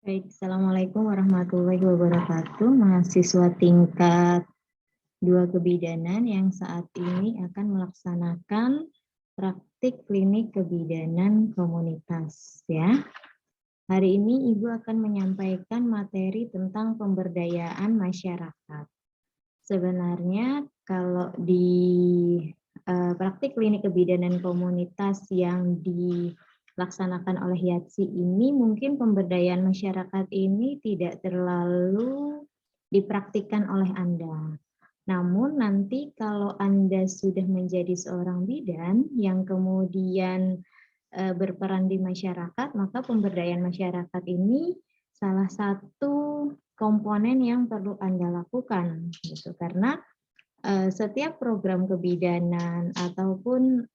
Baik, Assalamualaikum warahmatullahi wabarakatuh. Mahasiswa tingkat 2 kebidanan yang saat ini akan melaksanakan praktik klinik kebidanan komunitas ya. Hari ini Ibu akan menyampaikan materi tentang pemberdayaan masyarakat. Sebenarnya kalau di praktik klinik kebidanan komunitas yang dilaksanakan oleh YATSI ini, mungkin pemberdayaan masyarakat ini tidak terlalu dipraktikkan oleh Anda. Namun nanti kalau Anda sudah menjadi seorang bidan yang kemudian berperan di masyarakat, maka pemberdayaan masyarakat ini salah satu komponen yang perlu Anda lakukan gitu. Karena setiap program kebidanan ataupun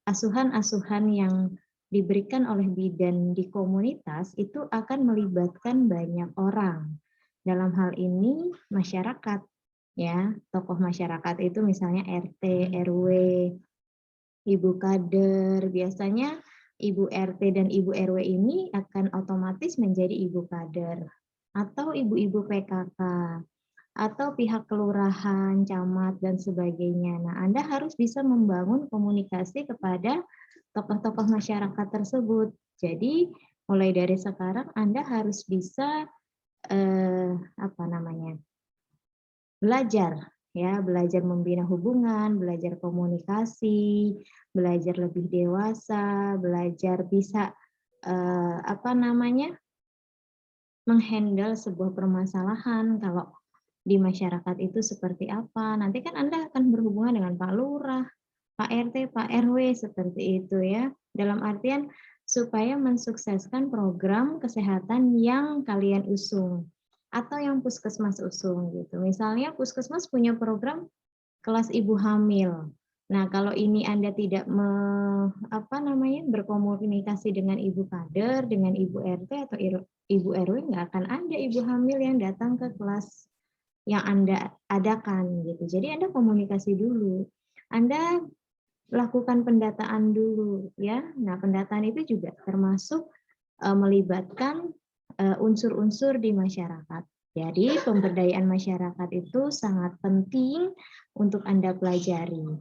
asuhan-asuhan yang diberikan oleh bidan di komunitas itu akan melibatkan banyak orang. Dalam hal ini masyarakat ya, tokoh masyarakat itu misalnya RT, RW, ibu kader. Biasanya ibu RT dan ibu RW ini akan otomatis menjadi ibu kader atau ibu-ibu PKK atau pihak kelurahan, camat, dan sebagainya. Nah, Anda harus bisa membangun komunikasi kepada tokoh-tokoh masyarakat tersebut. Jadi, mulai dari sekarang Anda harus bisa belajar ya, belajar membina hubungan, belajar komunikasi, belajar lebih dewasa, belajar bisa menghandle sebuah permasalahan kalau di masyarakat itu seperti apa. Nanti kan Anda akan berhubungan dengan Pak Lurah, Pak RT, Pak RW, seperti itu ya. Dalam artian supaya mensukseskan program kesehatan yang kalian usung atau yang puskesmas usung gitu. Misalnya puskesmas punya program kelas ibu hamil. Nah, kalau ini Anda tidak berkomunikasi dengan ibu kader, dengan ibu RT atau ibu RW, nggak akan ada ibu hamil yang datang ke kelas yang Anda adakan gitu. Jadi Anda komunikasi dulu. Anda lakukan pendataan dulu ya. Nah, pendataan itu juga termasuk melibatkan unsur-unsur di masyarakat. Jadi pemberdayaan masyarakat itu sangat penting untuk Anda pelajari.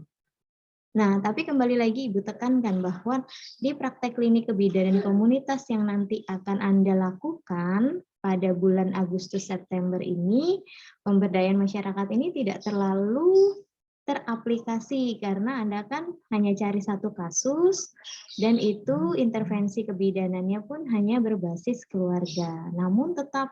Nah, tapi kembali lagi Ibu tekankan bahwa di praktek klinik kebidanan komunitas yang nanti akan Anda lakukan pada bulan Agustus September ini, pemberdayaan masyarakat ini tidak terlalu teraplikasi karena Anda kan hanya cari satu kasus dan itu intervensi kebidanannya pun hanya berbasis keluarga. Namun tetap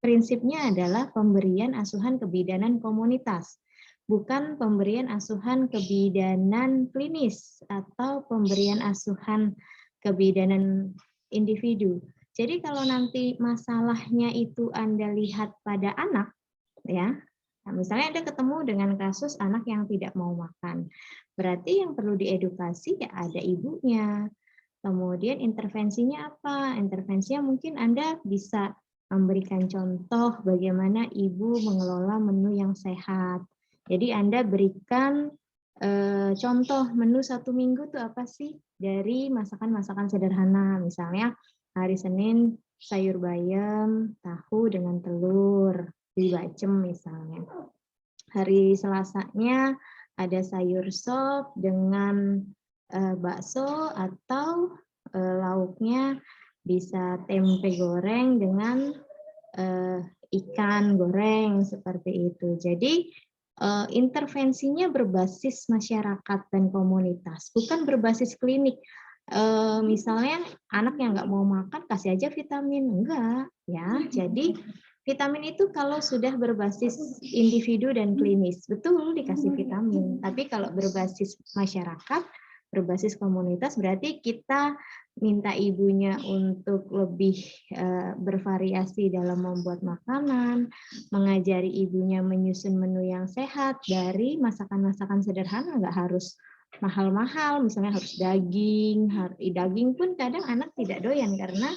prinsipnya adalah pemberian asuhan kebidanan komunitas, bukan pemberian asuhan kebidanan klinis atau pemberian asuhan kebidanan individu. Jadi kalau nanti masalahnya itu Anda lihat pada anak, ya, nah, misalnya Anda ketemu dengan kasus anak yang tidak mau makan, berarti yang perlu diedukasi ya ada ibunya. Kemudian intervensinya apa? Intervensinya mungkin Anda bisa memberikan contoh bagaimana ibu mengelola menu yang sehat. Jadi Anda berikan contoh menu 1 minggu tuh apa sih dari masakan-masakan sederhana. Misalnya hari Senin sayur bayam, tahu dengan telur, dibacem misalnya. Hari Selasanya ada sayur sop dengan bakso atau lauknya bisa tempe goreng dengan ikan goreng seperti itu. Jadi intervensinya berbasis masyarakat dan komunitas, bukan berbasis klinik. Misalnya anak yang nggak mau makan kasih aja vitamin, enggak ya. Jadi vitamin itu kalau sudah berbasis individu dan klinis, betul dikasih vitamin. Tapi kalau berbasis masyarakat, berbasis komunitas, berarti kita minta ibunya untuk lebih bervariasi dalam membuat makanan, mengajari ibunya menyusun menu yang sehat dari masakan-masakan sederhana, nggak harus mahal-mahal, misalnya harus daging. Daging pun kadang anak tidak doyan karena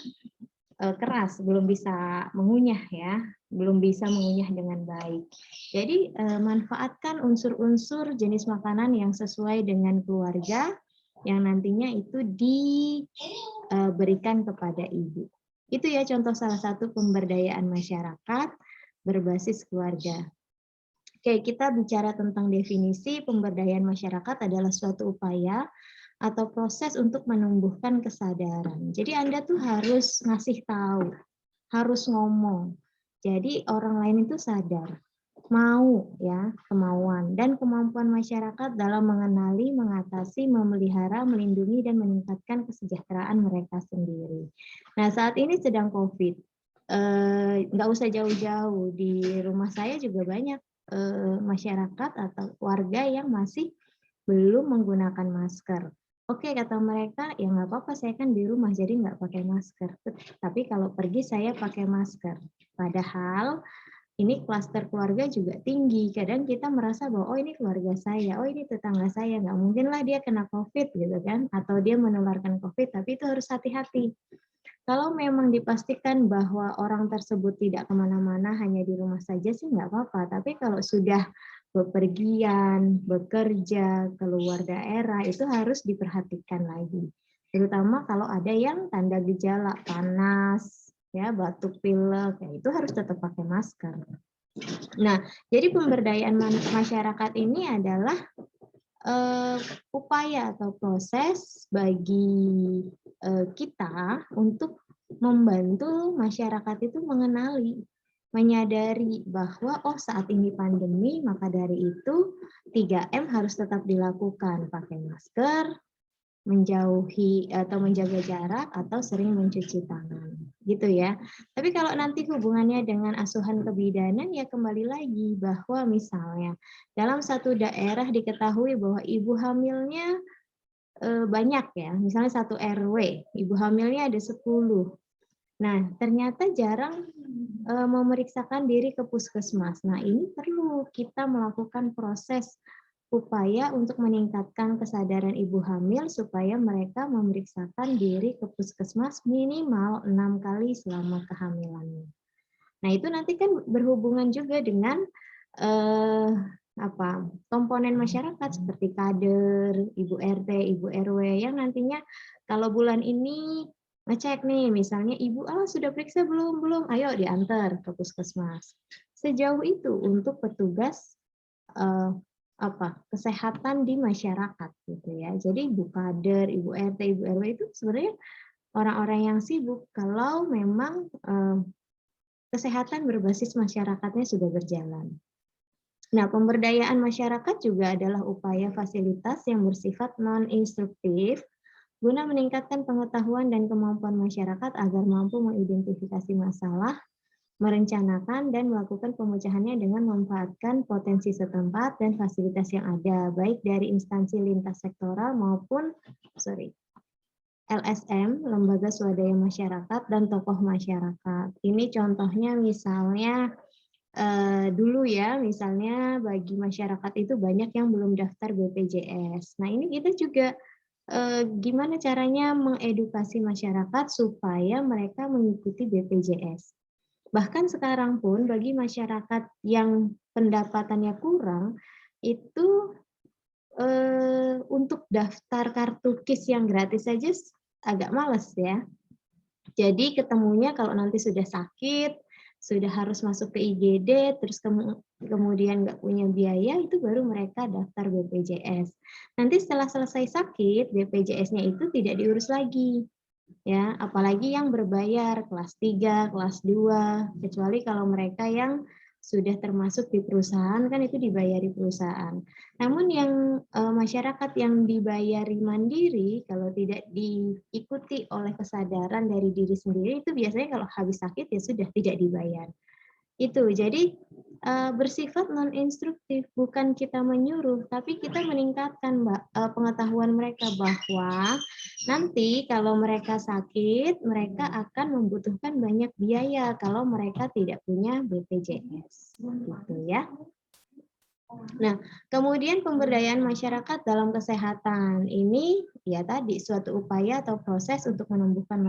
keras, belum bisa mengunyah ya, belum bisa mengunyah dengan baik. Jadi manfaatkan unsur-unsur jenis makanan yang sesuai dengan keluarga, yang nantinya itu berikan kepada ibu. Itu ya contoh salah satu pemberdayaan masyarakat berbasis keluarga. Oke, kita bicara tentang definisi pemberdayaan masyarakat adalah suatu upaya atau proses untuk menumbuhkan kesadaran. Jadi Anda tuh harus ngasih tahu, harus ngomong. Jadi orang lain itu sadar, mau ya, kemauan dan kemampuan masyarakat dalam mengenali, mengatasi, memelihara, melindungi dan meningkatkan kesejahteraan mereka sendiri. Nah, saat ini sedang COVID. Nggak usah jauh-jauh, di rumah saya juga banyak masyarakat atau warga yang masih belum menggunakan masker. Oke, kata mereka, ya nggak apa-apa, saya kan di rumah, jadi nggak pakai masker. Tapi kalau pergi saya pakai masker. Padahal ini klaster keluarga juga tinggi. Kadang kita merasa bahwa, oh ini keluarga saya, oh ini tetangga saya. Nggak mungkin lah dia kena COVID gitu kan, atau dia menularkan COVID, tapi itu harus hati-hati. Kalau memang dipastikan bahwa orang tersebut tidak kemana-mana, hanya di rumah saja sih nggak apa-apa. Tapi kalau sudah bepergian, bekerja, keluar daerah, itu harus diperhatikan lagi. Terutama kalau ada yang tanda gejala panas, ya batuk pilek, ya itu harus tetap pakai masker. Nah, jadi pemberdayaan masyarakat ini adalah upaya atau proses bagi kita untuk membantu masyarakat itu mengenali, menyadari bahwa oh saat ini pandemi, maka dari itu 3M harus tetap dilakukan, pakai masker, menjauhi atau menjaga jarak, atau sering mencuci tangan, gitu ya. Tapi kalau nanti hubungannya dengan asuhan kebidanan, ya kembali lagi bahwa misalnya dalam satu daerah diketahui bahwa ibu hamilnya banyak ya, misalnya satu RW, ibu hamilnya ada 10. Nah, ternyata jarang memeriksakan diri ke puskesmas. Nah, ini perlu kita melakukan proses upaya untuk meningkatkan kesadaran ibu hamil supaya mereka memeriksakan diri ke puskesmas minimal 6 kali selama kehamilannya. Nah, itu nanti kan berhubungan juga dengan komponen masyarakat seperti kader, ibu RT, ibu RW yang nantinya kalau bulan ini ngecek nih, misalnya ibu sudah periksa belum, ayo diantar ke puskesmas. Sejauh itu untuk petugas kesehatan di masyarakat gitu ya. Jadi ibu kader, ibu RT, ibu RW itu sebenarnya orang-orang yang sibuk kalau memang kesehatan berbasis masyarakatnya sudah berjalan. Nah, pemberdayaan masyarakat juga adalah upaya fasilitas yang bersifat non-instruktif guna meningkatkan pengetahuan dan kemampuan masyarakat agar mampu mengidentifikasi masalah, merencanakan dan melakukan pemecahannya dengan memanfaatkan potensi setempat dan fasilitas yang ada, baik dari instansi lintas sektoral maupun LSM, lembaga swadaya masyarakat, dan tokoh masyarakat. Ini contohnya misalnya dulu ya, misalnya bagi masyarakat itu banyak yang belum daftar BPJS. Nah, ini kita juga gimana caranya mengedukasi masyarakat supaya mereka mengikuti BPJS. Bahkan sekarang pun bagi masyarakat yang pendapatannya kurang, itu untuk daftar kartu KIS yang gratis saja agak males ya. Jadi ketemunya kalau nanti sudah sakit, sudah harus masuk ke IGD, terus kemudian nggak punya biaya, itu baru mereka daftar BPJS. Nanti setelah selesai sakit, BPJS-nya itu tidak diurus lagi. Ya, apalagi yang berbayar kelas 3, kelas 2, kecuali kalau mereka yang sudah termasuk di perusahaan kan itu dibayari perusahaan. Namun yang masyarakat yang dibayari mandiri kalau tidak diikuti oleh kesadaran dari diri sendiri itu biasanya kalau habis sakit ya sudah tidak dibayar. Itu jadi bersifat non-instruktif, bukan kita menyuruh, tapi kita meningkatkan pengetahuan mereka bahwa nanti kalau mereka sakit, mereka akan membutuhkan banyak biaya kalau mereka tidak punya BPJS, gitu ya. Nah, kemudian pemberdayaan masyarakat dalam kesehatan ini ya tadi suatu upaya atau proses untuk menumbuhkan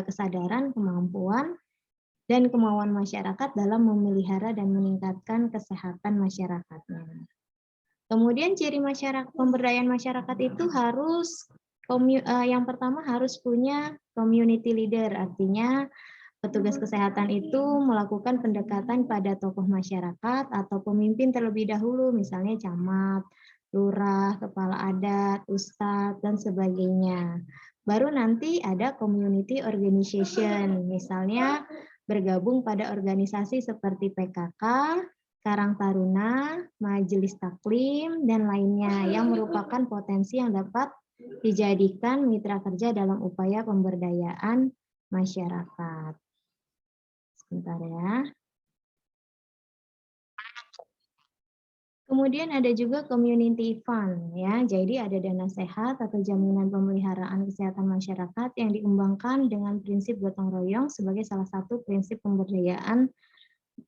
kesadaran, kemampuan dan kemauan masyarakat dalam memelihara dan meningkatkan kesehatan masyarakatnya. Kemudian ciri pemberdayaan masyarakat itu harus Yang pertama harus punya community leader, artinya petugas kesehatan itu melakukan pendekatan pada tokoh masyarakat atau pemimpin terlebih dahulu, misalnya camat, lurah, kepala adat, ustadz, dan sebagainya. Baru nanti ada community organization, misalnya bergabung pada organisasi seperti PKK, Karang Taruna, Majelis Taklim, dan lainnya yang merupakan potensi yang dapat dijadikan mitra kerja dalam upaya pemberdayaan masyarakat. Sebentar ya. Kemudian ada juga community fund ya. Jadi ada dana sehat atau jaminan pemeliharaan kesehatan masyarakat yang dikembangkan dengan prinsip gotong royong sebagai salah satu prinsip pemberdayaan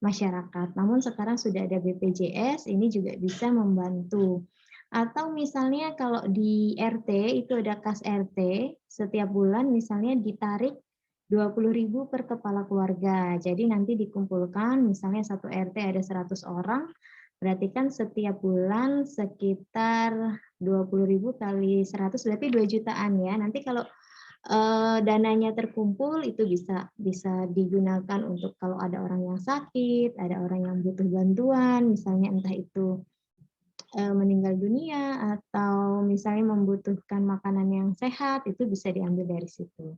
masyarakat. Namun sekarang sudah ada BPJS, ini juga bisa membantu. Atau misalnya kalau di RT itu ada kas RT, setiap bulan misalnya ditarik 20.000 per kepala keluarga. Jadi nanti dikumpulkan, misalnya satu RT ada 100 orang, berarti kan setiap bulan sekitar 20.000 kali 100 berarti 2 jutaan ya. Nanti kalau dananya terkumpul itu bisa digunakan untuk kalau ada orang yang sakit, ada orang yang butuh bantuan, misalnya entah itu meninggal dunia atau misalnya membutuhkan makanan yang sehat, itu bisa diambil dari situ.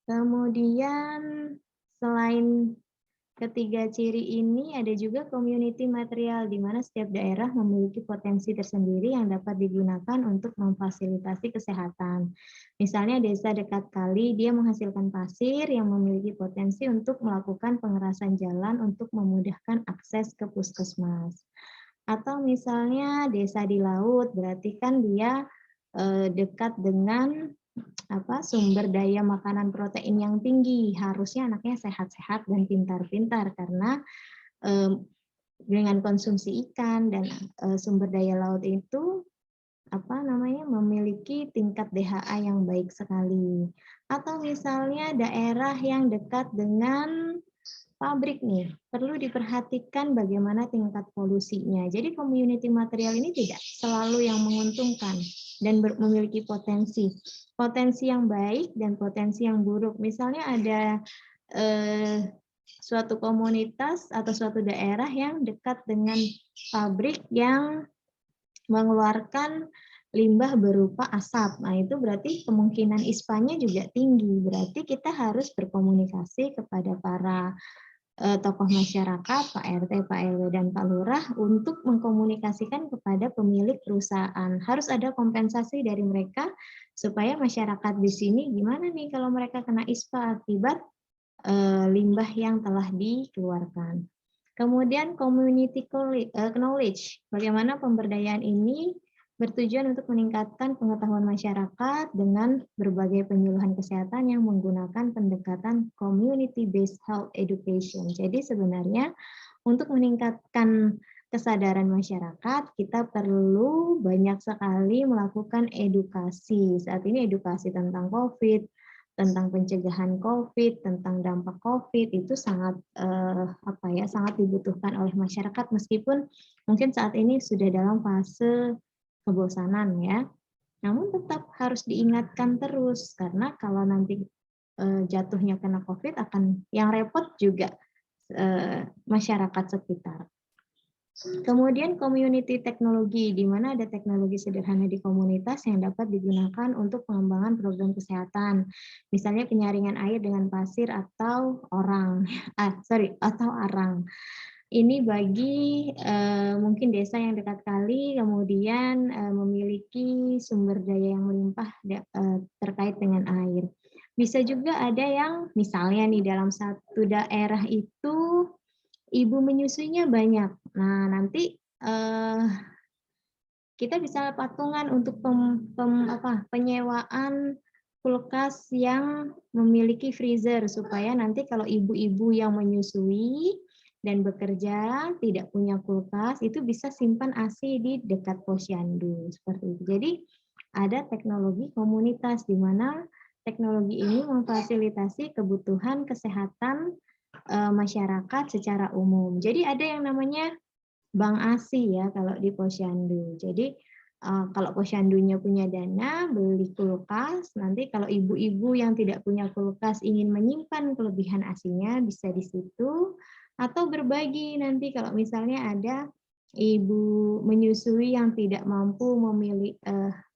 Kemudian selain ketiga ciri ini ada juga community material di mana setiap daerah memiliki potensi tersendiri yang dapat digunakan untuk memfasilitasi kesehatan. Misalnya desa dekat kali dia menghasilkan pasir yang memiliki potensi untuk melakukan pengerasan jalan untuk memudahkan akses ke puskesmas. Atau misalnya desa di laut berarti kan dia dekat dengan sumber daya makanan protein yang tinggi, harusnya anaknya sehat-sehat dan pintar-pintar karena dengan konsumsi ikan dan sumber daya laut itu memiliki tingkat DHA yang baik sekali. Atau misalnya daerah yang dekat dengan pabrik nih, perlu diperhatikan bagaimana tingkat polusinya. Jadi community material ini tidak selalu yang menguntungkan dan memiliki potensi. Potensi yang baik dan potensi yang buruk. Misalnya ada suatu komunitas atau suatu daerah yang dekat dengan pabrik yang mengeluarkan limbah berupa asap. Nah, itu berarti kemungkinan ISPA-nya juga tinggi. Berarti kita harus berkomunikasi kepada para tokoh masyarakat, Pak RT, Pak RW, dan Pak Lurah untuk mengkomunikasikan kepada pemilik perusahaan. Harus ada kompensasi dari mereka supaya masyarakat di sini gimana nih kalau mereka kena ISPA akibat limbah yang telah dikeluarkan. Kemudian community knowledge, bagaimana pemberdayaan ini bertujuan untuk meningkatkan pengetahuan masyarakat dengan berbagai penyuluhan kesehatan yang menggunakan pendekatan community-based health education. Jadi sebenarnya untuk meningkatkan kesadaran masyarakat, kita perlu banyak sekali melakukan edukasi. Saat ini edukasi tentang COVID, tentang pencegahan COVID, tentang dampak COVID itu sangat sangat dibutuhkan oleh masyarakat meskipun mungkin saat ini sudah dalam fase kebosanan ya. Namun tetap harus diingatkan terus karena kalau nanti jatuhnya kena COVID akan yang repot juga masyarakat sekitar. Kemudian community teknologi, di mana ada teknologi sederhana di komunitas yang dapat digunakan untuk pengembangan program kesehatan. Misalnya penyaringan air dengan pasir atau atau arang. Ini bagi mungkin desa yang dekat kali, kemudian memiliki sumber daya yang melimpah terkait dengan air. Bisa juga ada yang misalnya nih dalam satu daerah itu ibu menyusuinya banyak. Nah, nanti kita bisa patungan untuk penyewaan kulkas yang memiliki freezer supaya nanti kalau ibu-ibu yang menyusui dan bekerja tidak punya kulkas itu bisa simpan ASI di dekat posyandu seperti itu. Jadi ada teknologi komunitas di mana teknologi ini memfasilitasi kebutuhan kesehatan masyarakat secara umum. Jadi ada yang namanya Bank ASI ya kalau di posyandu. Jadi kalau posyandunya punya dana, beli kulkas, nanti kalau ibu-ibu yang tidak punya kulkas ingin menyimpan kelebihan ASI-nya bisa di situ, atau berbagi nanti kalau misalnya ada ibu menyusui yang tidak mampu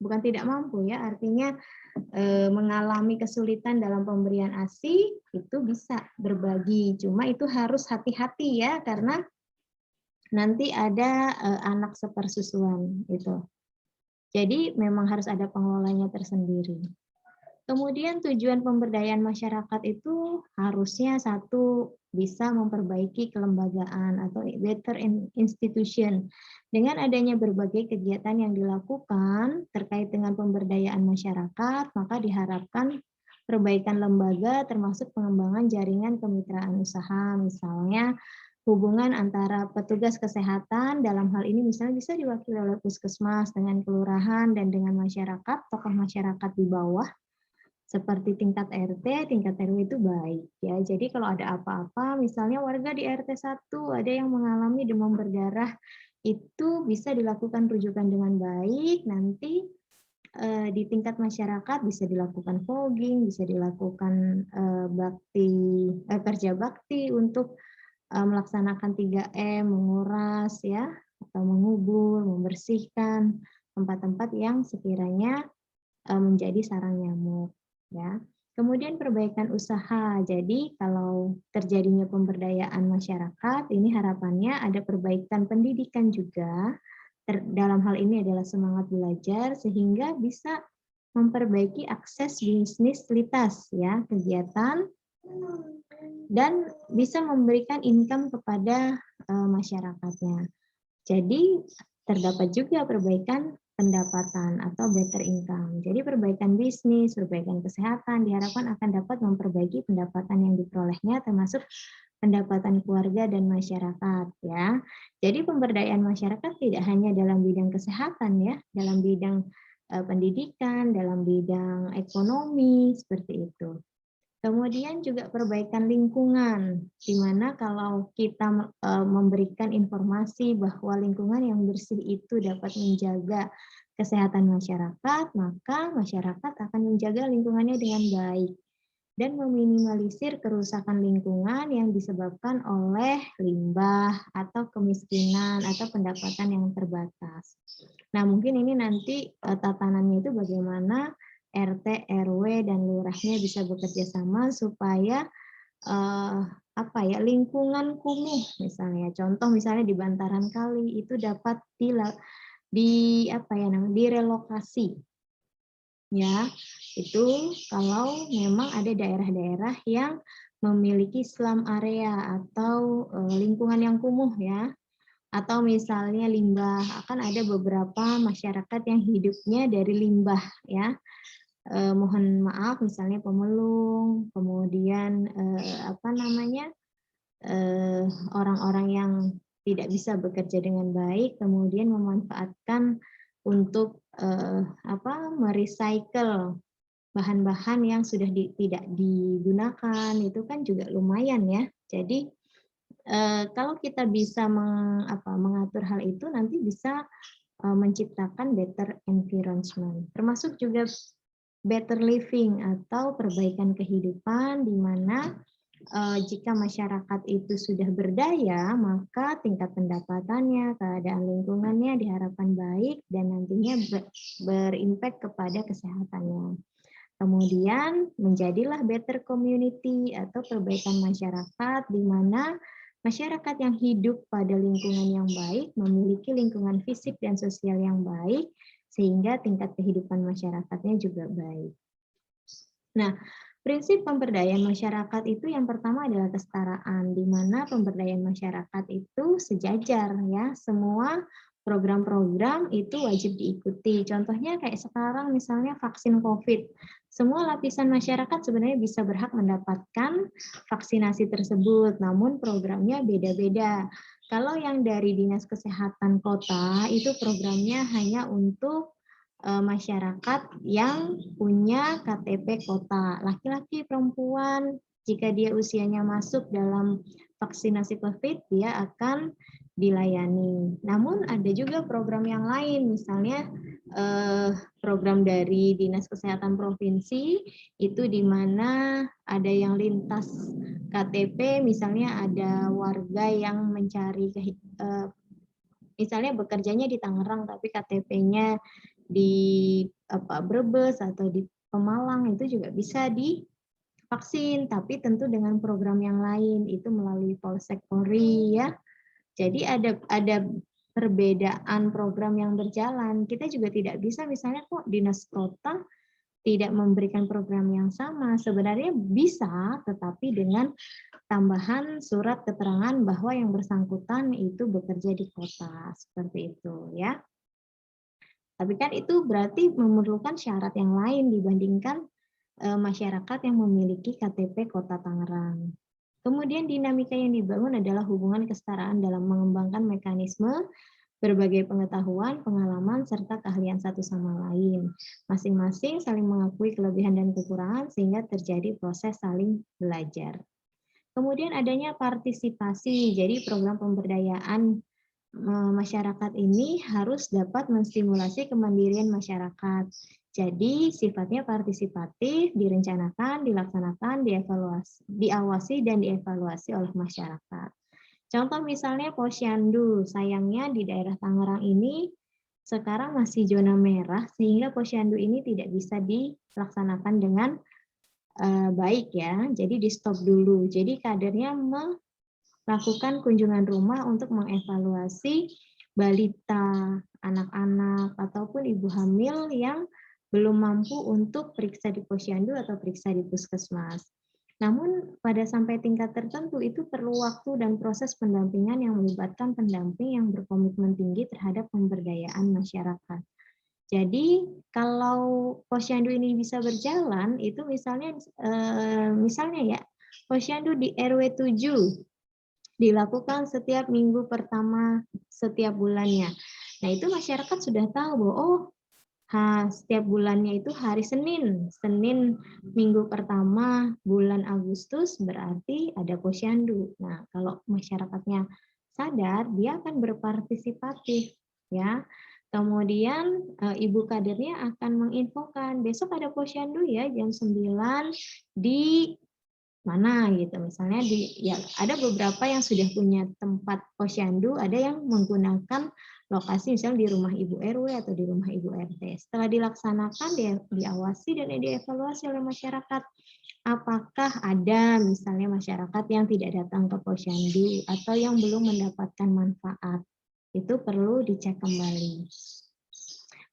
bukan tidak mampu ya, artinya mengalami kesulitan dalam pemberian ASI, itu bisa berbagi. Cuma itu harus hati-hati ya, karena nanti ada anak sepersusuan gitu. Jadi memang harus ada pengelolanya tersendiri. Kemudian tujuan pemberdayaan masyarakat itu harusnya satu, bisa memperbaiki kelembagaan atau better institution. Dengan adanya berbagai kegiatan yang dilakukan terkait dengan pemberdayaan masyarakat, maka diharapkan perbaikan lembaga termasuk pengembangan jaringan kemitraan usaha, misalnya hubungan antara petugas kesehatan dalam hal ini misalnya bisa diwakili oleh puskesmas dengan kelurahan dan dengan masyarakat, tokoh masyarakat di bawah seperti tingkat RT, tingkat RW itu baik ya. Jadi kalau ada apa-apa misalnya warga di RT 1 ada yang mengalami demam berdarah, itu bisa dilakukan rujukan dengan baik, nanti di tingkat masyarakat bisa dilakukan fogging, bisa dilakukan kerja bakti untuk melaksanakan 3M, menguras ya, atau mengubur, membersihkan tempat-tempat yang sekiranya menjadi sarang nyamuk ya. Kemudian perbaikan usaha. Jadi kalau terjadinya pemberdayaan masyarakat, ini harapannya ada perbaikan pendidikan juga. Dalam hal ini adalah semangat belajar sehingga bisa memperbaiki akses bisnis litas ya, kegiatan dan bisa memberikan income kepada masyarakatnya. Jadi terdapat juga perbaikan pendapatan atau better income. Jadi perbaikan bisnis, perbaikan kesehatan diharapkan akan dapat memperbaiki pendapatan yang diperolehnya termasuk pendapatan keluarga dan masyarakat ya. Jadi pemberdayaan masyarakat tidak hanya dalam bidang kesehatan ya, dalam bidang pendidikan, dalam bidang ekonomi seperti itu. Kemudian juga perbaikan lingkungan, di mana kalau kita memberikan informasi bahwa lingkungan yang bersih itu dapat menjaga kesehatan masyarakat, maka masyarakat akan menjaga lingkungannya dengan baik dan meminimalisir kerusakan lingkungan yang disebabkan oleh limbah atau kemiskinan atau pendapatan yang terbatas. Nah, mungkin ini nanti tatanannya itu bagaimana RT, RW, dan lurahnya bisa bekerja sama supaya lingkungan kumuh misalnya. Contoh misalnya di bantaran kali itu dapat direlokasi. Ya, itu kalau memang ada daerah-daerah yang memiliki slum area atau lingkungan yang kumuh ya. Atau misalnya limbah, akan ada beberapa masyarakat yang hidupnya dari limbah ya. Mohon maaf misalnya pemulung, kemudian orang-orang yang tidak bisa bekerja dengan baik, kemudian memanfaatkan untuk merecycle bahan-bahan yang sudah tidak digunakan, itu kan juga lumayan ya. Jadi kalau kita bisa mengatur hal itu, nanti bisa menciptakan better environment, termasuk juga better living atau perbaikan kehidupan, di mana jika masyarakat itu sudah berdaya, maka tingkat pendapatannya, keadaan lingkungannya diharapkan baik dan nantinya berimpact kepada kesehatannya. Kemudian menjadilah better community atau perbaikan masyarakat, di mana masyarakat yang hidup pada lingkungan yang baik memiliki lingkungan fisik dan sosial yang baik, sehingga tingkat kehidupan masyarakatnya juga baik. Nah, prinsip pemberdayaan masyarakat itu yang pertama adalah kesetaraan, di mana pemberdayaan masyarakat itu sejajar ya, semua program-program itu wajib diikuti. Contohnya kayak sekarang misalnya vaksin COVID. Semua lapisan masyarakat sebenarnya bisa berhak mendapatkan vaksinasi tersebut, namun programnya beda-beda. Kalau yang dari Dinas Kesehatan Kota itu programnya hanya untuk masyarakat yang punya KTP kota, laki-laki, perempuan, jika dia usianya masuk dalam vaksinasi COVID, dia akan dilayani. Namun ada juga program yang lain, misalnya program dari Dinas Kesehatan Provinsi, itu di mana ada yang lintas KTP, misalnya ada warga yang mencari misalnya bekerjanya di Tangerang tapi KTP-nya di Brebes atau di Pemalang, itu juga bisa divaksin, tapi tentu dengan program yang lain, itu melalui Polsek Polri ya. Jadi ada perbedaan program yang berjalan. Kita juga tidak bisa misalnya kok dinas kota tidak memberikan program yang sama. Sebenarnya bisa, tetapi dengan tambahan surat keterangan bahwa yang bersangkutan itu bekerja di kota, seperti itu ya. Tapi kan itu berarti memerlukan syarat yang lain dibandingkan masyarakat yang memiliki KTP Kota Tangerang. Kemudian dinamika yang dibangun adalah hubungan kesetaraan dalam mengembangkan mekanisme berbagai pengetahuan, pengalaman, serta keahlian satu sama lain. Masing-masing saling mengakui kelebihan dan kekurangan sehingga terjadi proses saling belajar. Kemudian adanya partisipasi, jadi program pemberdayaan masyarakat ini harus dapat menstimulasi kemandirian masyarakat. Jadi sifatnya partisipatif, direncanakan, dilaksanakan, diawasi dan dievaluasi oleh masyarakat. Contoh misalnya Posyandu, sayangnya di daerah Tangerang ini sekarang masih zona merah sehingga Posyandu ini tidak bisa dilaksanakan dengan baik ya. Jadi di stop dulu. Jadi kadernya melakukan kunjungan rumah untuk mengevaluasi balita, anak-anak, ataupun ibu hamil yang belum mampu untuk periksa di posyandu atau periksa di puskesmas. Namun pada sampai tingkat tertentu itu perlu waktu dan proses pendampingan yang melibatkan pendamping yang berkomitmen tinggi terhadap pemberdayaan masyarakat. Jadi kalau posyandu ini bisa berjalan, itu misalnya ya, posyandu di RW 7 dilakukan setiap minggu pertama setiap bulannya. Nah, itu masyarakat sudah tahu bahwa setiap bulannya itu hari Senin. Senin minggu pertama bulan Agustus berarti ada posyandu. Nah, kalau masyarakatnya sadar, dia akan berpartisipatif ya. Kemudian ibu kadernya akan menginfokan, besok ada posyandu ya jam 9 di mana gitu, misalnya ada beberapa yang sudah punya tempat posyandu, ada yang menggunakan lokasi misalnya di rumah ibu RW atau di rumah ibu RT. Setelah dilaksanakan, diawasi dan dievaluasi oleh masyarakat. Apakah ada misalnya masyarakat yang tidak datang ke posyandu atau yang belum mendapatkan manfaat, itu perlu dicek kembali.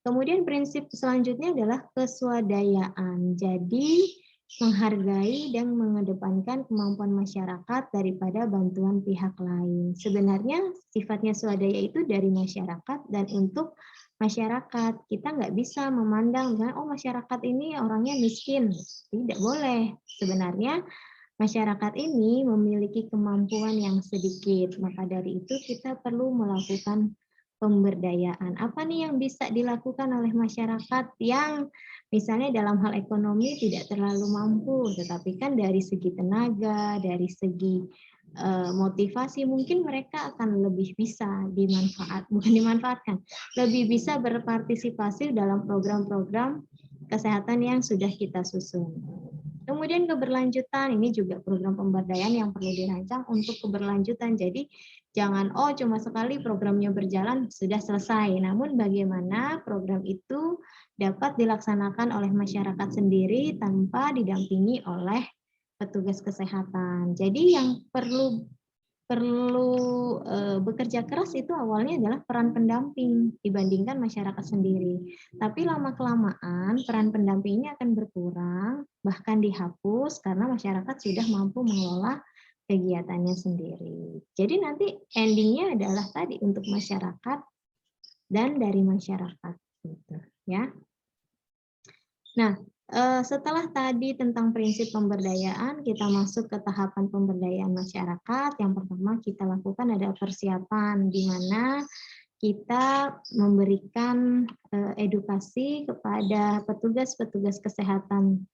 Kemudian prinsip selanjutnya adalah keswadayaan. Jadi menghargai dan mengedepankan kemampuan masyarakat daripada bantuan pihak lain. Sebenarnya sifatnya swadaya itu dari masyarakat dan untuk masyarakat. Kita nggak bisa memandang, oh masyarakat ini orangnya miskin. Tidak boleh. Sebenarnya masyarakat ini memiliki kemampuan yang sedikit. Maka dari itu kita perlu melakukan pemberdayaan. Apa nih yang bisa dilakukan oleh masyarakat yang misalnya dalam hal ekonomi tidak terlalu mampu, tetapi kan dari segi tenaga, dari segi motivasi mungkin mereka akan lebih bisa dimanfaatkan, lebih bisa berpartisipasi dalam program-program kesehatan yang sudah kita susun. Kemudian keberlanjutan, ini juga program pemberdayaan yang perlu dirancang untuk keberlanjutan. Jadi jangan cuma sekali programnya berjalan sudah selesai. Namun bagaimana program itu dapat dilaksanakan oleh masyarakat sendiri tanpa didampingi oleh petugas kesehatan. Jadi yang perlu bekerja keras itu awalnya adalah peran pendamping dibandingkan masyarakat sendiri. Tapi lama-kelamaan peran pendamping ini akan berkurang, bahkan dihapus karena masyarakat sudah mampu mengelola kegiatannya sendiri. Jadi nanti endingnya adalah tadi untuk masyarakat dan dari masyarakat. Gitu, ya. Nah, setelah tadi tentang prinsip pemberdayaan, kita masuk ke tahapan pemberdayaan masyarakat. Yang pertama kita lakukan adalah persiapan, di mana kita memberikan edukasi kepada petugas-petugas kesehatan,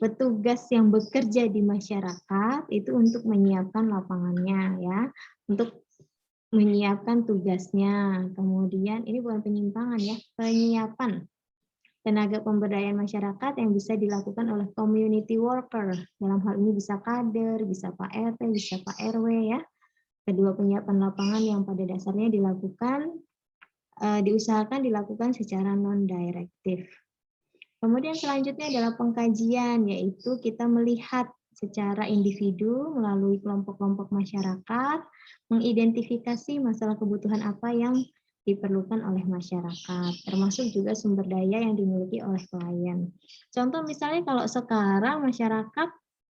petugas yang bekerja di masyarakat itu untuk menyiapkan lapangannya ya, untuk menyiapkan tugasnya. Kemudian ini bukan penyimpangan ya, penyiapan tenaga pemberdayaan masyarakat yang bisa dilakukan oleh community worker. Dalam hal ini bisa kader, bisa Pak RT, bisa Pak RW ya. Kedua, penyiapan lapangan yang pada dasarnya diusahakan dilakukan secara non-direktif. Kemudian selanjutnya adalah pengkajian, yaitu kita melihat secara individu melalui kelompok-kelompok masyarakat, mengidentifikasi masalah kebutuhan apa yang diperlukan oleh masyarakat, termasuk juga sumber daya yang dimiliki oleh klien. Contoh misalnya kalau sekarang masyarakat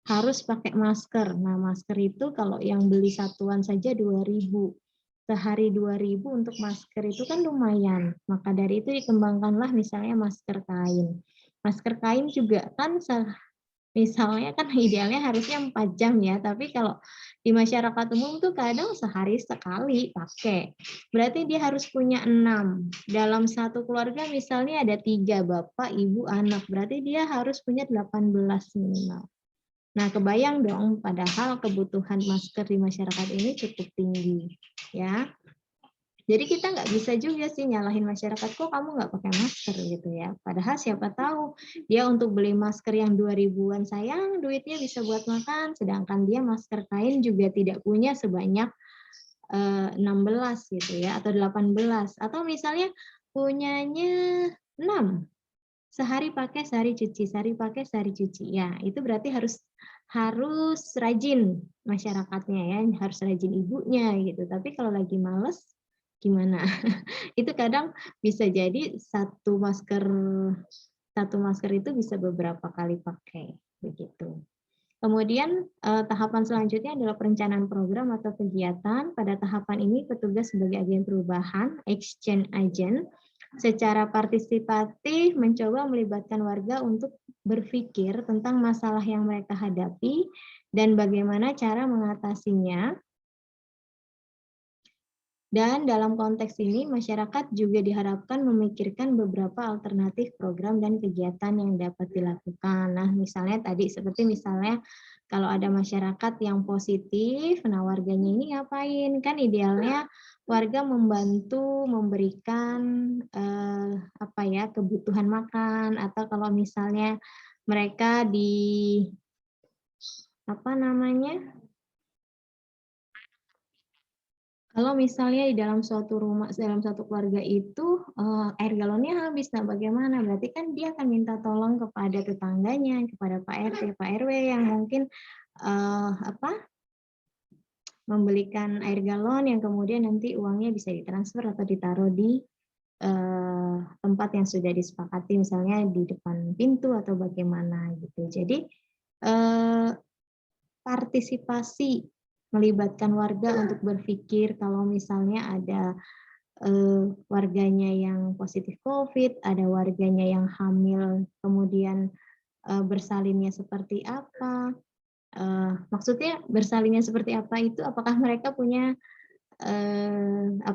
harus pakai masker. Nah, masker itu kalau yang beli satuan saja 2.000. Sehari 2.000 untuk masker itu kan lumayan. Maka dari itu dikembangkanlah misalnya masker kain. Masker kain juga kan misalnya kan idealnya harusnya 4 jam ya, tapi kalau di masyarakat umum tuh kadang sehari sekali pakai. Berarti dia harus punya 6. Dalam satu keluarga misalnya ada 3 bapak, ibu, anak. Berarti dia harus punya 18 minimal. Nah, kebayang dong, padahal kebutuhan masker di masyarakat ini cukup tinggi, ya. Jadi kita nggak bisa juga sih nyalahin masyarakat, kok kamu nggak pakai masker gitu ya. Padahal siapa tahu dia untuk beli masker yang 2.000-an sayang duitnya bisa buat makan, sedangkan dia masker kain juga tidak punya sebanyak 16 gitu ya, atau 18. Atau misalnya punyanya 6. Sehari pakai, sehari cuci, sehari pakai, sehari cuci. Ya, itu berarti harus rajin masyarakatnya ya, harus rajin ibunya gitu. Tapi kalau lagi males gimana? Itu kadang bisa jadi satu masker itu bisa beberapa kali pakai begitu. Kemudian tahapan selanjutnya adalah perencanaan program atau kegiatan. Pada tahapan ini petugas sebagai agen perubahan, exchange agent, secara partisipatif mencoba melibatkan warga untuk berpikir tentang masalah yang mereka hadapi dan bagaimana cara mengatasinya. Dan dalam konteks ini, masyarakat juga diharapkan memikirkan beberapa alternatif program dan kegiatan yang dapat dilakukan. Nah, misalnya tadi, seperti misalnya kalau ada masyarakat yang positif, nah warganya ini ngapain? Kan idealnya warga membantu memberikan kebutuhan makan, atau kalau misalnya mereka kalau misalnya di dalam suatu rumah, dalam satu keluarga itu air galonnya habis, nah bagaimana? Berarti kan dia akan minta tolong kepada tetangganya, kepada Pak RT, Pak RW yang mungkin membelikan air galon yang kemudian nanti uangnya bisa ditransfer atau ditaruh di tempat yang sudah disepakati, misalnya di depan pintu atau bagaimana gitu. Jadi partisipasi melibatkan warga untuk berpikir kalau misalnya ada warganya yang positif COVID, ada warganya yang hamil, kemudian bersalinnya seperti apa. Maksudnya bersalinnya seperti apa itu, apakah mereka punya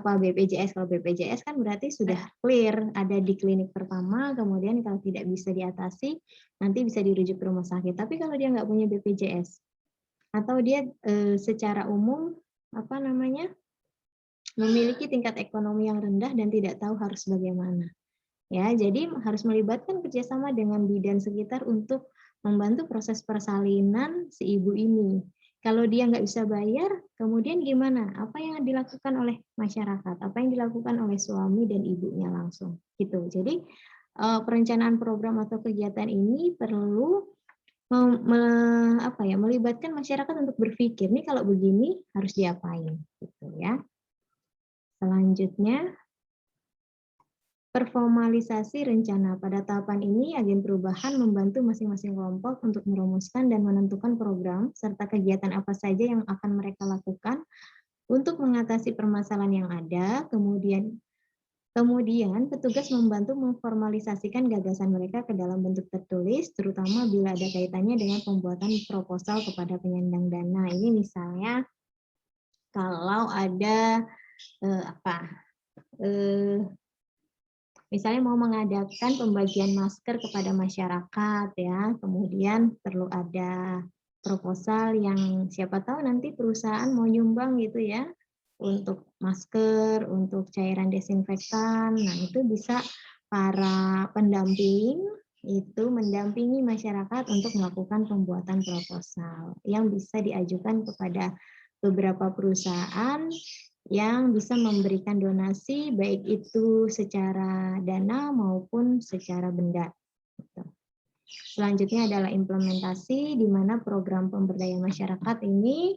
BPJS? Kalau BPJS kan berarti sudah clear, ada di klinik pertama, kemudian kalau tidak bisa diatasi, nanti bisa dirujuk ke rumah sakit. Tapi kalau dia nggak punya BPJS, atau dia secara umum memiliki tingkat ekonomi yang rendah dan tidak tahu harus bagaimana. Ya, jadi harus melibatkan kerjasama dengan bidan sekitar untuk membantu proses persalinan si ibu ini. Kalau dia nggak bisa bayar, kemudian gimana? Apa yang dilakukan oleh masyarakat? Apa yang dilakukan oleh suami dan ibunya langsung? Gitu. Jadi perencanaan program atau kegiatan ini perlu melibatkan masyarakat untuk berpikir nih kalau begini harus diapain gitu ya. Selanjutnya performalisasi rencana. Pada tahapan ini agen perubahan membantu masing-masing kelompok untuk merumuskan dan menentukan program serta kegiatan apa saja yang akan mereka lakukan untuk mengatasi permasalahan yang ada. Kemudian petugas membantu memformalisasikan gagasan mereka ke dalam bentuk tertulis, terutama bila ada kaitannya dengan pembuatan proposal kepada penyandang dana. Ini misalnya kalau ada misalnya mau mengadakan pembagian masker kepada masyarakat ya, kemudian perlu ada proposal yang siapa tahu nanti perusahaan mau nyumbang gitu ya. untuk masker, untuk cairan desinfektan. Nah, itu bisa para pendamping itu mendampingi masyarakat untuk melakukan pembuatan proposal yang bisa diajukan kepada beberapa perusahaan yang bisa memberikan donasi baik itu secara dana maupun secara benda. Selanjutnya adalah implementasi, di mana program pemberdayaan masyarakat ini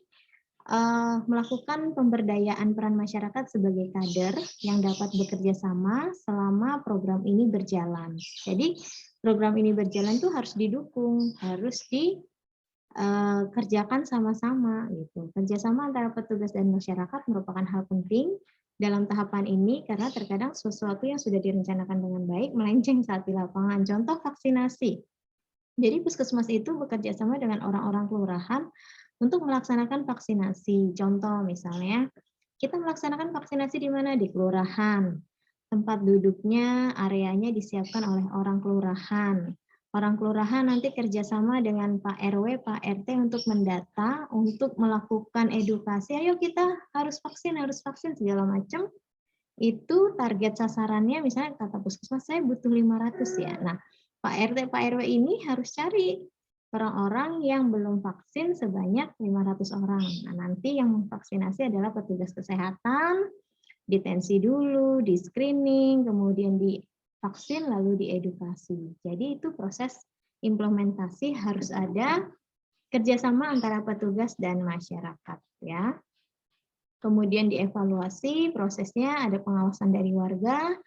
melakukan pemberdayaan peran masyarakat sebagai kader yang dapat bekerja sama selama program ini berjalan. Jadi program ini berjalan itu harus didukung, harus dikerjakan sama-sama gitu. Kerjasama antara petugas dan masyarakat merupakan hal penting dalam tahapan ini karena terkadang sesuatu yang sudah direncanakan dengan baik melenceng saat di lapangan. Contoh vaksinasi. Jadi puskesmas itu bekerja sama dengan orang-orang kelurahan untuk melaksanakan vaksinasi. Contoh misalnya, kita melaksanakan vaksinasi di mana? Di kelurahan. Tempat duduknya, areanya disiapkan oleh orang kelurahan. Orang kelurahan nanti kerjasama dengan Pak RW, Pak RT untuk mendata, untuk melakukan edukasi. Ayo kita harus vaksin segala macam. Itu target sasarannya, misalnya kata puskesmas, saya butuh 500 ya. Nah, Pak RT, Pak RW ini harus cari orang-orang yang belum vaksin sebanyak 500 orang. Nah, nanti yang memvaksinasi adalah petugas kesehatan, ditensi dulu, di screening, kemudian divaksin, lalu diedukasi. Jadi itu proses implementasi harus ada kerjasama antara petugas dan masyarakat, ya. Kemudian dievaluasi prosesnya, ada pengawasan dari warga,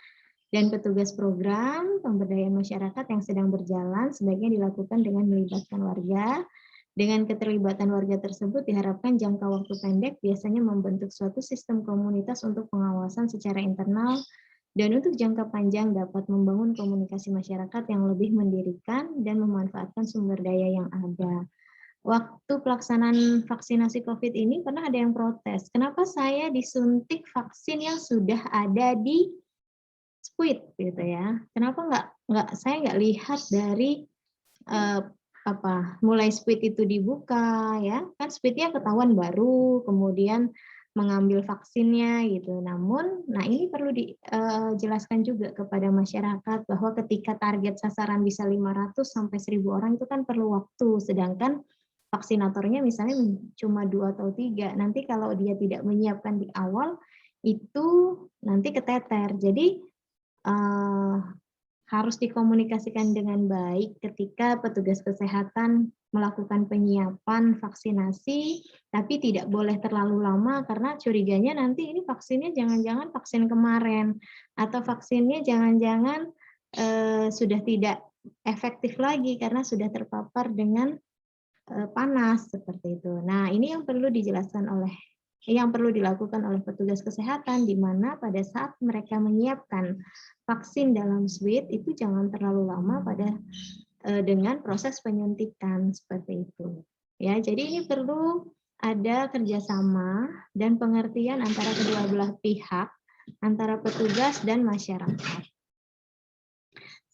dan petugas program pemberdayaan masyarakat yang sedang berjalan sebaiknya dilakukan dengan melibatkan warga. Dengan keterlibatan warga tersebut diharapkan jangka waktu pendek biasanya membentuk suatu sistem komunitas untuk pengawasan secara internal dan untuk jangka panjang dapat membangun komunikasi masyarakat yang lebih mendirikan dan memanfaatkan sumber daya yang ada. Waktu pelaksanaan vaksinasi COVID ini pernah ada yang protes, kenapa saya disuntik vaksin yang sudah ada di Squid gitu ya. Kenapa saya nggak lihat dari mulai Squid itu dibuka ya, kan Squidnya ketahuan baru, kemudian mengambil vaksinnya gitu. Namun, nah ini perlu dijelaskan juga kepada masyarakat bahwa ketika target sasaran bisa 500 sampai 1.000 orang itu kan perlu waktu, sedangkan vaksinatornya misalnya cuma 2 atau 3. Nanti kalau dia tidak menyiapkan di awal itu nanti keteter. Jadi harus dikomunikasikan dengan baik ketika petugas kesehatan melakukan penyiapan vaksinasi, tapi tidak boleh terlalu lama karena curiganya nanti ini vaksinnya jangan-jangan vaksin kemarin atau vaksinnya jangan-jangan sudah tidak efektif lagi karena sudah terpapar dengan panas seperti itu. Nah, ini yang perlu dijelaskan yang perlu dilakukan oleh petugas kesehatan, di mana pada saat mereka menyiapkan vaksin dalam suite itu jangan terlalu lama dengan proses penyuntikan seperti itu. Ya, jadi ini perlu ada kerjasama dan pengertian antara kedua belah pihak, antara petugas dan masyarakat.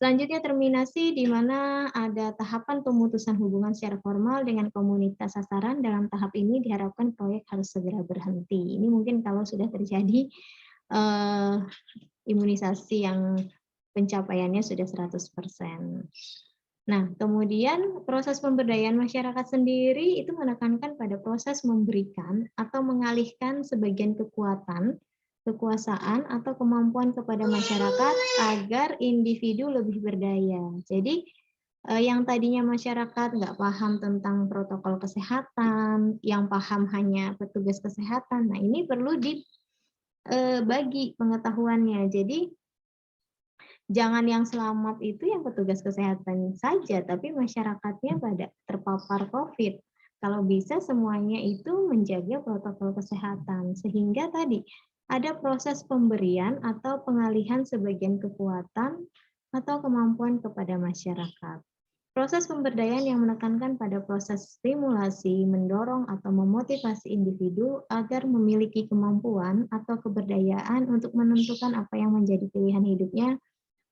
Selanjutnya terminasi, di mana ada tahapan pemutusan hubungan secara formal dengan komunitas sasaran. Dalam tahap ini diharapkan proyek harus segera berhenti. Ini mungkin kalau sudah terjadi imunisasi yang pencapaiannya sudah 100%. Nah, kemudian proses pemberdayaan masyarakat sendiri itu menekankan pada proses memberikan atau mengalihkan sebagian kekuasaan atau kemampuan kepada masyarakat agar individu lebih berdaya. Jadi yang tadinya masyarakat nggak paham tentang protokol kesehatan, yang paham hanya petugas kesehatan. Nah, ini perlu dibagi pengetahuannya. Jadi jangan yang selamat itu yang petugas kesehatan saja, tapi masyarakatnya pada terpapar COVID. Kalau bisa semuanya itu menjaga protokol kesehatan, sehingga tadi ada proses pemberian atau pengalihan sebagian kekuatan atau kemampuan kepada masyarakat. Proses pemberdayaan yang menekankan pada proses stimulasi, mendorong atau memotivasi individu agar memiliki kemampuan atau keberdayaan untuk menentukan apa yang menjadi pilihan hidupnya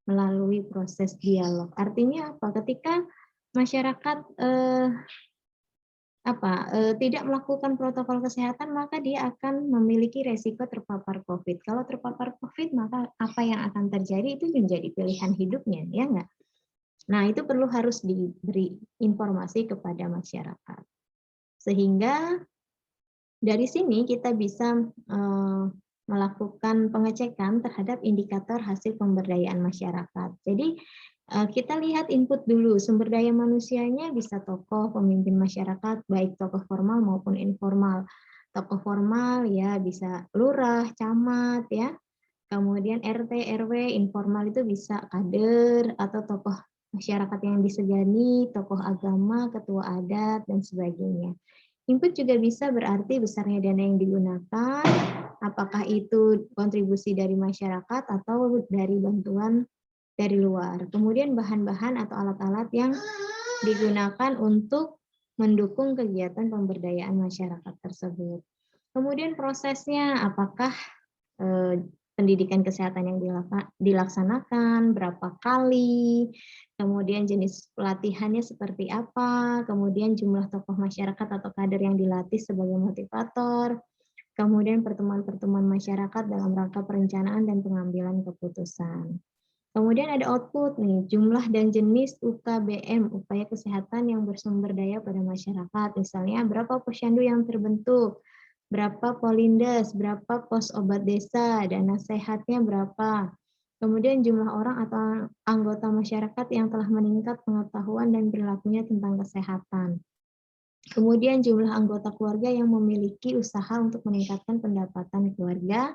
melalui proses dialog. Artinya apa? Ketika masyarakat tidak melakukan protokol kesehatan, maka dia akan memiliki resiko terpapar COVID. Kalau terpapar COVID, maka apa yang akan terjadi itu menjadi pilihan hidupnya, ya nggak? Nah, itu perlu harus diberi informasi kepada masyarakat. Sehingga dari sini kita bisa melakukan pengecekan terhadap indikator hasil pemberdayaan masyarakat. Jadi kita lihat input dulu, sumber daya manusianya bisa tokoh, pemimpin masyarakat, baik tokoh formal maupun informal. Tokoh formal ya bisa lurah, camat ya, kemudian RT, RW, informal itu bisa kader atau tokoh masyarakat yang disegani, tokoh agama, ketua adat, dan sebagainya. Input juga bisa berarti besarnya dana yang digunakan, apakah itu kontribusi dari masyarakat atau dari bantuan dari luar. Kemudian bahan-bahan atau alat-alat yang digunakan untuk mendukung kegiatan pemberdayaan masyarakat tersebut. Kemudian prosesnya, apakah pendidikan kesehatan yang dilaksanakan, berapa kali, kemudian jenis pelatihannya seperti apa, kemudian jumlah tokoh masyarakat atau kader yang dilatih sebagai motivator, kemudian pertemuan-pertemuan masyarakat dalam rangka perencanaan dan pengambilan keputusan. Kemudian ada output nih, jumlah dan jenis UKBM, upaya kesehatan yang bersumber daya pada masyarakat. Misalnya berapa posyandu yang terbentuk, berapa polindes, berapa pos obat desa, dana sehatnya berapa. Kemudian jumlah orang atau anggota masyarakat yang telah meningkat pengetahuan dan perilakunya tentang kesehatan. Kemudian jumlah anggota keluarga yang memiliki usaha untuk meningkatkan pendapatan keluarga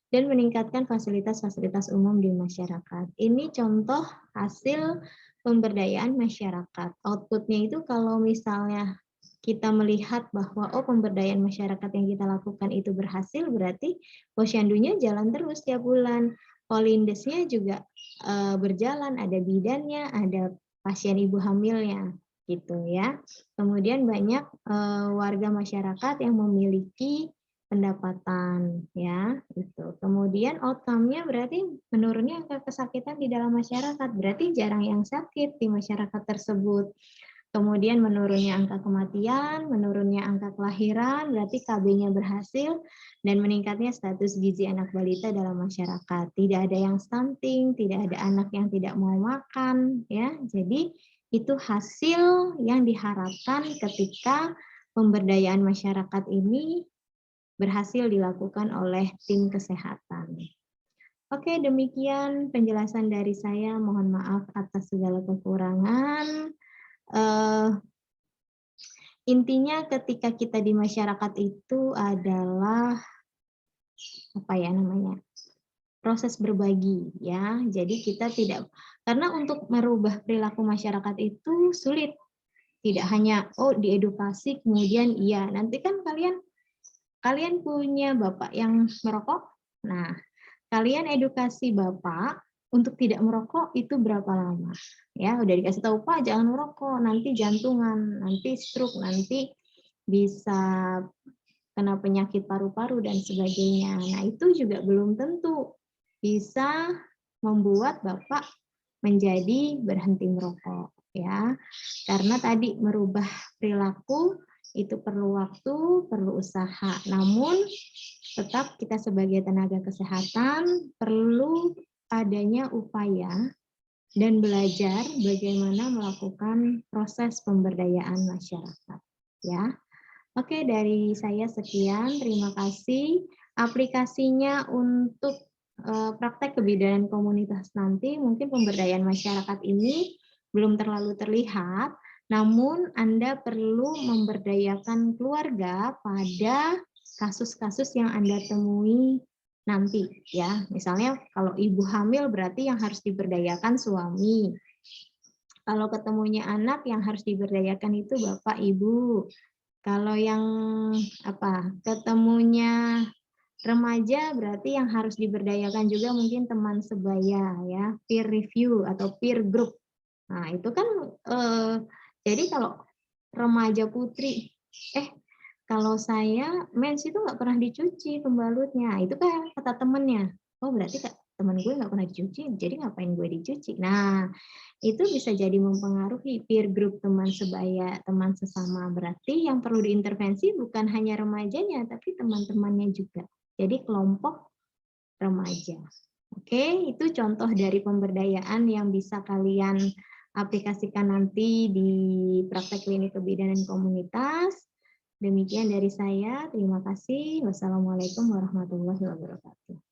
dan meningkatkan fasilitas-fasilitas umum di masyarakat. Ini contoh hasil pemberdayaan masyarakat. Outputnya itu kalau misalnya kita melihat bahwa pemberdayaan masyarakat yang kita lakukan itu berhasil, berarti posyandunya jalan terus tiap bulan. Polindesnya juga berjalan, ada bidannya, ada pasien ibu hamilnya, gitu ya. Kemudian banyak warga masyarakat yang memiliki pendapatan ya itu. Kemudian outcome-nya berarti menurunnya angka kesakitan di dalam masyarakat, berarti jarang yang sakit di masyarakat tersebut. Kemudian menurunnya angka kematian, menurunnya angka kelahiran, berarti KB-nya berhasil dan meningkatnya status gizi anak balita dalam masyarakat. Tidak ada yang stunting, tidak ada anak yang tidak mau makan ya. Jadi itu hasil yang diharapkan ketika pemberdayaan masyarakat ini berhasil dilakukan oleh tim kesehatan. Oke, demikian penjelasan dari saya. Mohon maaf atas segala kekurangan. Intinya ketika kita di masyarakat itu adalah proses berbagi ya. Jadi kita tidak, karena untuk merubah perilaku masyarakat itu sulit. Tidak hanya diedukasi kemudian iya. Nanti kan kalian punya bapak yang merokok, nah kalian edukasi bapak untuk tidak merokok itu berapa lama? Ya udah dikasih tahu Pak jangan merokok, nanti jantungan, nanti stroke, nanti bisa kena penyakit paru-paru dan sebagainya. Nah itu juga belum tentu bisa membuat bapak menjadi berhenti merokok ya, karena tadi merubah perilaku itu perlu waktu, perlu usaha. Namun tetap kita sebagai tenaga kesehatan perlu adanya upaya dan belajar bagaimana melakukan proses pemberdayaan masyarakat. Ya, oke dari saya sekian. Terima kasih. Aplikasinya untuk praktek kebidanan komunitas nanti mungkin pemberdayaan masyarakat ini belum terlalu terlihat. Namun Anda perlu memberdayakan keluarga pada kasus-kasus yang Anda temui nanti ya. Misalnya kalau ibu hamil berarti yang harus diberdayakan suami. Kalau ketemunya anak yang harus diberdayakan itu bapak ibu. Kalau yang ketemunya remaja berarti yang harus diberdayakan juga mungkin teman sebaya ya, peer review atau peer group. Nah, itu kan jadi kalau remaja putri, kalau saya mens itu nggak pernah dicuci pembalutnya, itu kan kata temennya. Oh berarti teman gue nggak pernah dicuci, jadi ngapain gue dicuci. Nah, itu bisa jadi mempengaruhi peer group teman sebaya, teman sesama. Berarti yang perlu diintervensi bukan hanya remajanya, tapi teman-temannya juga. Jadi kelompok remaja. Oke, itu contoh dari pemberdayaan yang bisa kalian aplikasikan nanti di praktek klinik kebidanan komunitas. Demikian dari saya, terima kasih. Wassalamualaikum warahmatullahi wabarakatuh.